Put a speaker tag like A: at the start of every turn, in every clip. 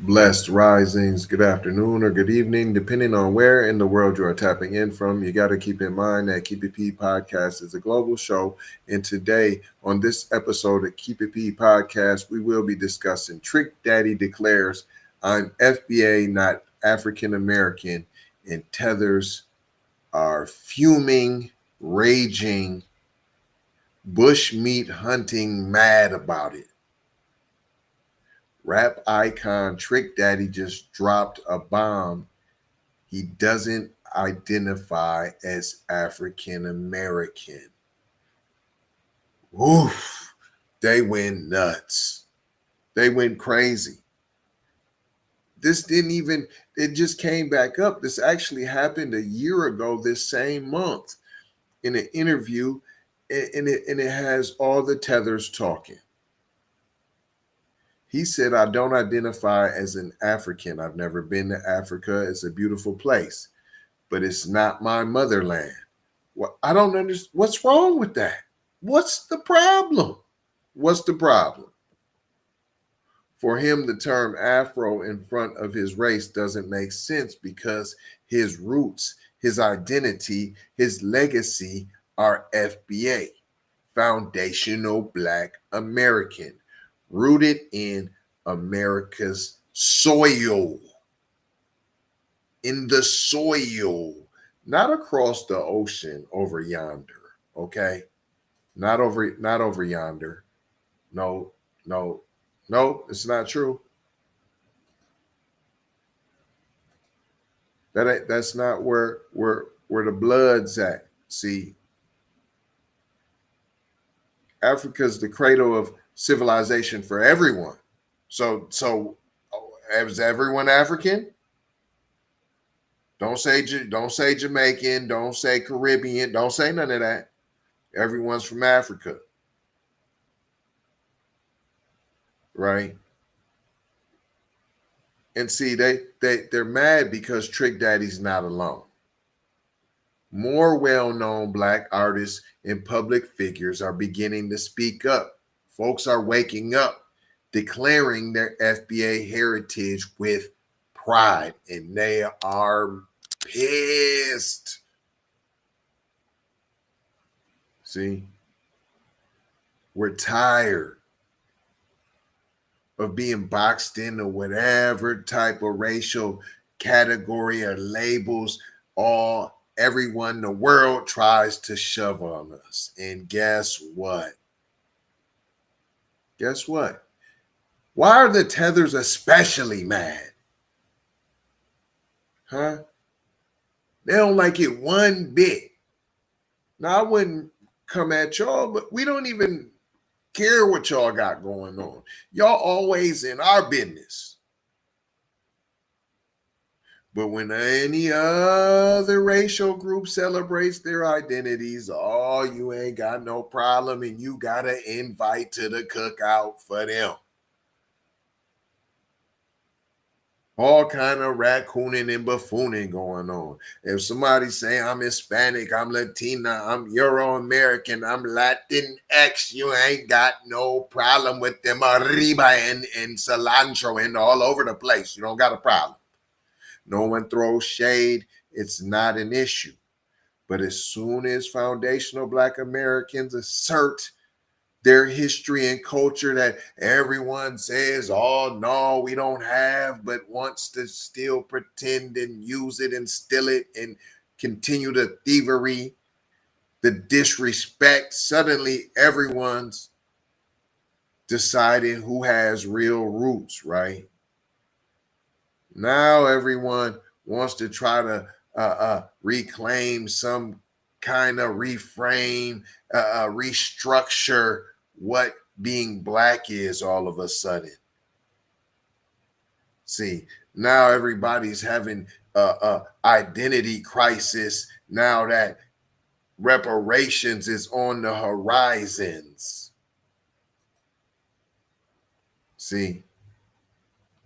A: Blessed risings, good afternoon or good evening, depending on where in the world you are tapping in from. You got to keep in mind that Keep It P podcast is a global show. And today, on this episode of Keep It P podcast, we will be discussing Trick Daddy declares, I'm FBA, not African American, and Tethers are fuming, raging, bushmeat hunting, mad about it. Rap icon Trick Daddy just dropped a bomb. He doesn't identify as African American. Oof. They went nuts. They went crazy. This didn't even, it just came back up. This actually happened a year ago, this same month, in an interview, and it has all the Tethers talking. He said, I don't identify as an African. I've never been to Africa. It's a beautiful place, but it's not my motherland. Well, I don't understand. What's wrong with that? What's the problem? What's the problem? For him, the term Afro in front of his race doesn't make sense because his roots, his identity, his legacy are FBA, Foundational Black American, rooted in America's soil, in the soil, not across the ocean over yonder, okay? Not over yonder. No, it's not true. That's not where the blood's at. See, Africa's the cradle of civilization for everyone. So is everyone African? Don't say Jamaican, don't say Caribbean, don't say none of that. Everyone's from Africa. Right? And see, they're mad because Trick Daddy's not alone. More well-known Black artists and public figures are beginning to speak up. Folks are waking up, declaring their FBA heritage with pride, and they are pissed. See, we're tired of being boxed into whatever type of racial category or labels everyone in the world tries to shove on us. And guess what? Guess what? Why are the Tethers especially mad? Huh? They don't like it one bit. Now, I wouldn't come at y'all, but we don't even care what y'all got going on. Y'all always in our business. But when any other racial group celebrates their identities, you ain't got no problem, and you got an invite to the cookout for them. All kind of raccooning and buffooning going on. If somebody say I'm Hispanic, I'm Latina, I'm Euro-American, I'm Latinx, you ain't got no problem with them arriba and cilantro and all over the place. You don't got a problem. No one throws shade. It's not an issue. But as soon as foundational Black Americans assert their history and culture that everyone says, oh, no, we don't have, but wants to still pretend and use it and steal it and continue the thievery, the disrespect, suddenly everyone's deciding who has real roots, right? Now everyone wants to try to reclaim some kind of reframe, restructure what being Black is all of a sudden. See, now everybody's having a identity crisis now that reparations is on the horizons. See,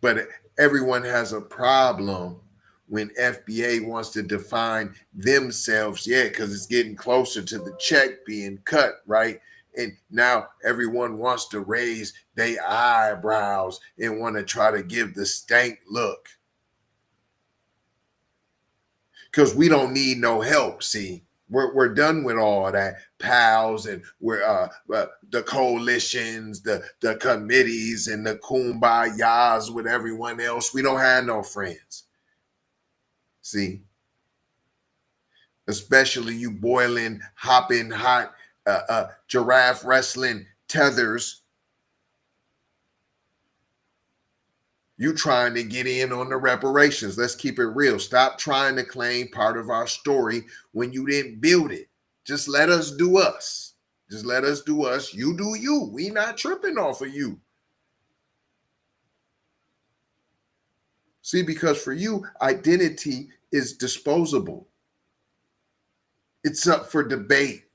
A: but everyone has a problem when FBA wants to define themselves, because it's getting closer to the check being cut, right? And now everyone wants to raise their eyebrows and want to try to give the stank look. Because we don't need no help. See, we're done with all that pals, and we're the coalitions, the committees, and the kumbayas with everyone else. We don't have no friends. See, especially you boiling, hopping hot, giraffe wrestling tethers. You trying to get in on the reparations. Let's keep it real. Stop trying to claim part of our story when you didn't build it. Just let us do us. Just let us do us. You do you. We not tripping off of you. See, because for you, identity is disposable. It's up for debate.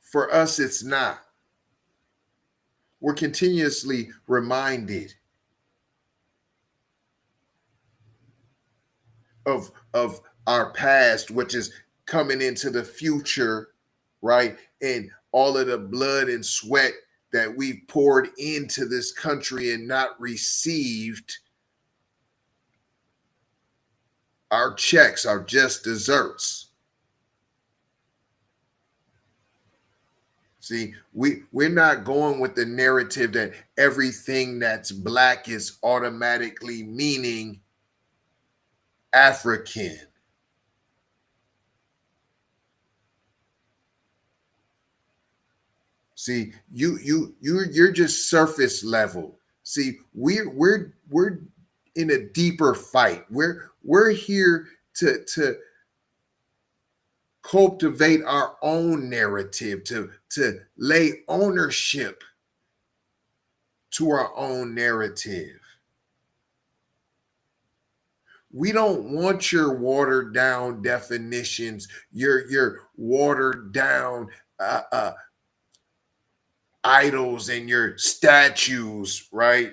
A: For us, it's not. We're continuously reminded of our past, which is coming into the future, right? And all of the blood and sweat that we've poured into this country and not received, our checks are just desserts. See, we're not going with the narrative that everything that's black is automatically meaning African. See, you're just surface level. See, we're in a deeper fight. We're here to cultivate our own narrative, to lay ownership to our own narrative. We don't want your watered down definitions, your watered down idols and your statues, right?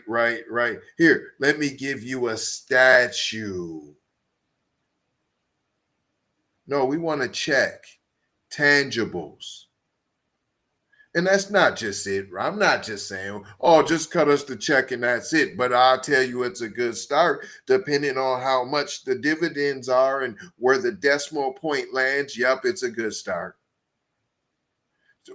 A: Here, let me give you a statue. No, we want to check tangibles. And that's not just it. I'm not just saying, oh, just cut us the check and that's it. But I'll tell you it's a good start, depending on how much the dividends are and where the decimal point lands. Yep, it's a good start.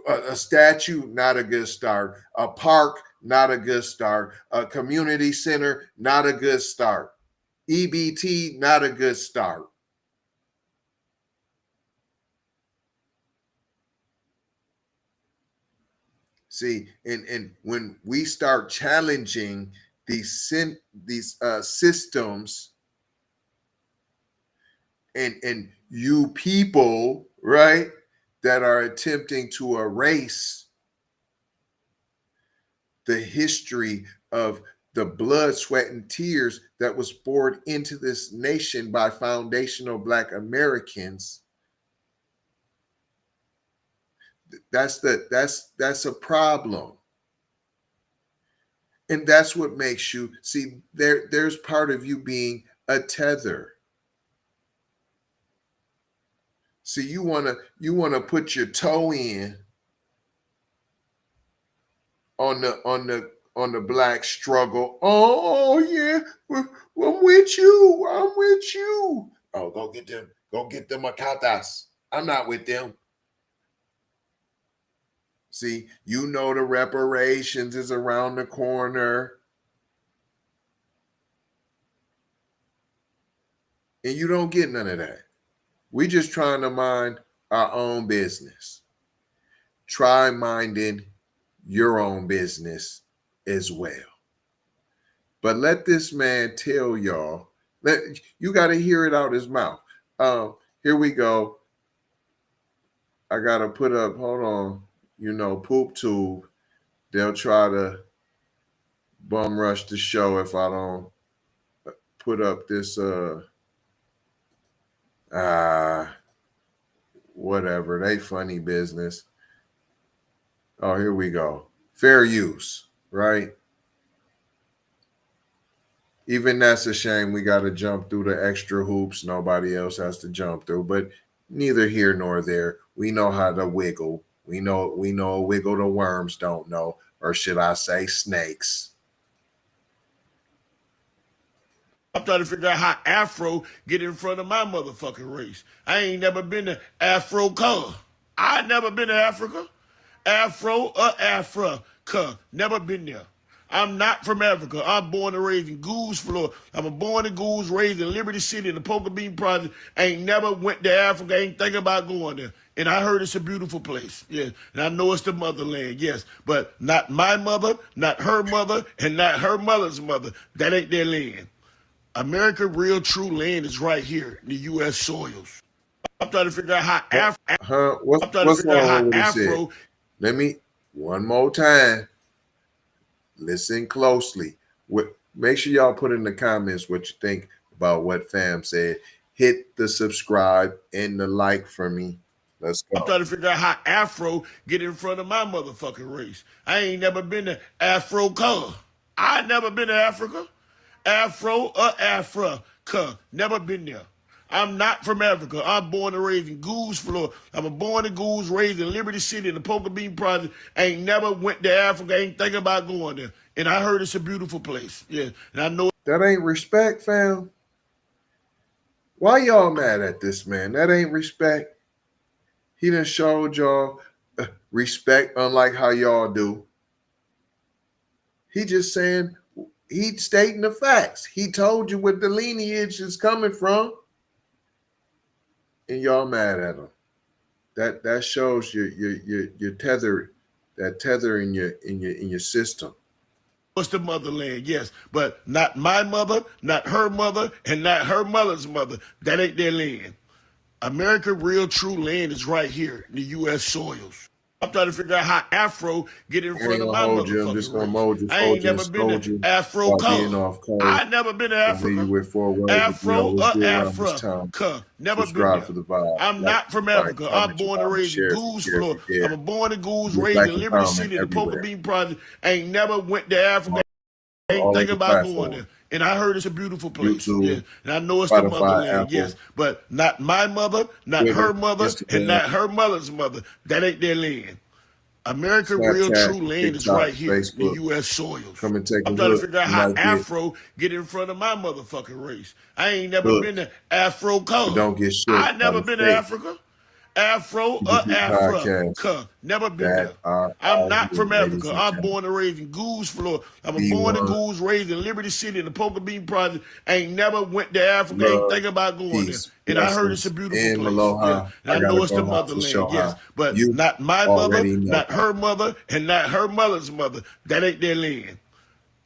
A: A statue, not a good start. A park, not a good start. A community center, not a good start. EBT, not a good start. See, and when we start challenging these systems, and you people, right, that are attempting to erase the history of the blood, sweat, and tears that was poured into this nation by foundational Black Americans, that's a problem. And that's what makes you see there's part of you being a tether. See, you wanna put your toe in on the black struggle. Oh yeah, I'm with you. I'm with you. Oh, go get them. Go get them acatas. I'm not with them. See, you know the reparations is around the corner. And you don't get none of that. We just trying to mind our own business. Try minding your own business as well. But let this man tell y'all, you got to hear it out his mouth. Here we go. I got to put up, hold on, poop tube. They'll try to bum rush the show if I don't put up this, whatever. They funny business. Oh, here we go. Fair use, right? Even that's a shame. We got to jump through the extra hoops nobody else has to jump through. But Neither here nor there. We know how to wiggle. We know a wiggle the worms don't know, or should I say snakes.
B: I'm trying to figure out how Afro get in front of my motherfucking race. I ain't never been to Afro color. I never been to Africa. Afro or Africa. Never been there. I'm not from Africa. I'm born and raised in Goose, Florida. I'm a born in Goose, raised in Liberty City in the Poker Bean Project. Ain't never went to Africa. Ain't thinking about going there. And I heard it's a beautiful place. Yeah. And I know it's the motherland. Yes. But not my mother, not her mother, and not her mother's mother. That ain't their land. America, real true land is right here in the U.S. soils. I'm trying to figure out how
A: What's wrong with what he said?
B: Afro.
A: Let me one more time. Listen closely. Make sure y'all put in the comments what you think about what fam said. Hit the subscribe and the like for me. Let's
B: I'm
A: go.
B: trying to figure out how Afro get in front of my motherfucking race. I ain't never been to Afro color. I never been to Africa. Afro or Africa. Never been there. I'm not from Africa. I'm born and raised in Goose, Florida. I'm a born in Goose, raised in Liberty City in the Poker Bean Project. Ain't never went to Africa. Ain't thinking about going there. And I heard it's a beautiful place. Yeah. And I know
A: that ain't respect, fam. Why y'all mad at this man? That ain't respect. He done showed y'all respect unlike how y'all do. He just saying, he stating the facts. He told you what the lineage is coming from. And y'all mad at him. That shows your tether, that tether in your system.
B: it's the motherland, yes, but not my mother, not her mother, and not her mother's mother. That ain't their land. America, real true land is right here in the U.S. soils. I'm trying to figure out how Afro get in
A: I ain't
B: front of
A: gonna
B: my
A: hold you. I'm just
B: motherfucking
A: gonna
B: race.
A: mold you,
B: I
A: hold
B: ain't
A: you, and
B: never been to
A: scold you
B: Afro
A: while being
B: color.
A: off color.
B: I never been to
A: And leave you
B: Africa.
A: with 4 words that we
B: Afro
A: always
B: or
A: do around this time.
B: Africa. Never been
A: Subscribe
B: there.
A: for the vibe.
B: I'm
A: Like,
B: not from
A: like,
B: Africa. I'm
A: comment your
B: born and
A: mama,
B: raised in
A: share if you
B: Goose,
A: care, if you
B: Florida. I'm a
A: dare.
B: born in Goose,
A: Just
B: raised
A: like
B: in
A: and
B: Liberty
A: comment
B: City in the Poker
A: everywhere.
B: Bean Project. Ain't never went to Africa. Ain't
A: All of
B: thinking
A: the
B: about going
A: platforms.
B: there. And I heard it's a beautiful place. Yeah.
A: YouTube,
B: And I know it's the
A: Spotify,
B: motherland, yes.
A: Apple,
B: But not my mother, not her
A: Twitter,
B: mother, and
A: Instagram,
B: not her mother's mother. That ain't their land. America, real
A: Snapchat,
B: true land is
A: TikTok,
B: right here in the
A: Facebook.
B: U.S. soils.
A: Come and take a
B: I'm trying to
A: look.
B: figure out
A: You
B: how
A: might get
B: Afro get in front of my motherfucking race. I ain't never been
A: hooked,
B: to Afro
A: but
B: color.
A: don't get shook
B: I
A: by
B: never
A: the
B: been to
A: fake
B: Africa. Afro or
A: PPP podcasts
B: Africa. Never been there.
A: that are
B: I'm
A: out
B: not
A: here,
B: from
A: ladies
B: Africa.
A: and
B: I'm
A: gentlemen.
B: born and raised in Goose, Florida. I'm a born in
A: B1,
B: Goose, raised in Liberty City in the Poker Bean Project. Ain't never went to Africa. Ain't
A: love,
B: thinking about going there.
A: peace,
B: And I heard it's a
A: blessings,
B: beautiful
A: and
B: place. Yeah.
A: aloha.
B: And
A: I
B: I
A: gotta
B: know it's the
A: go high for show
B: motherland. Yes.
A: high.
B: But
A: You
B: not my mother,
A: already know
B: not
A: how.
B: her mother, and not her mother's mother. That ain't their land.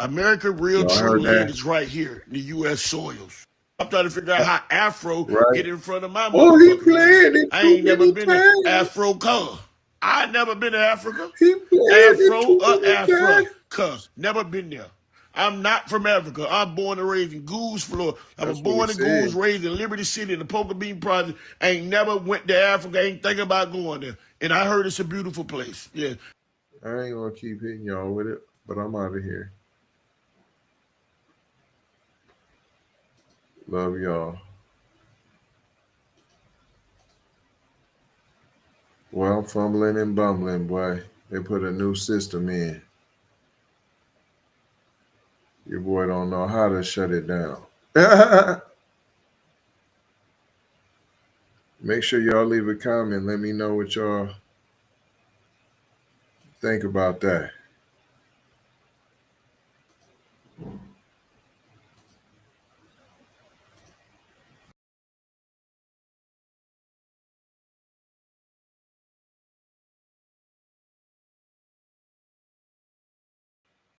B: America, real
A: Y'all
B: true
A: heard
B: land
A: that?
B: is right here in the U.S. soils. I'm trying to figure out how Afro
A: Right?
B: get in front of my
A: Oh, he
B: motherfucking race.
A: playing it
B: I
A: too
B: ain't never
A: many
B: been to
A: times.
B: Afro color. I never been to Africa.
A: He playing it
B: Afro
A: too
B: or
A: many times.
B: Africa. Never been there. I'm not from Africa. I'm born and raised in Goose, Florida. I'm a
A: That's what he
B: born in Goose,
A: said.
B: raised in Liberty City in the Poker Bean Project. Ain't never went to Africa. Ain't thinking about going there. And I heard it's a beautiful place. Yeah.
A: I ain't gonna keep hitting y'all with it, but I'm out of here. Love y'all. Well, I'm fumbling and bumbling, boy. They put a new system in. Your boy don't know how to shut it down. Make sure y'all leave a comment. Let me know what y'all think about that.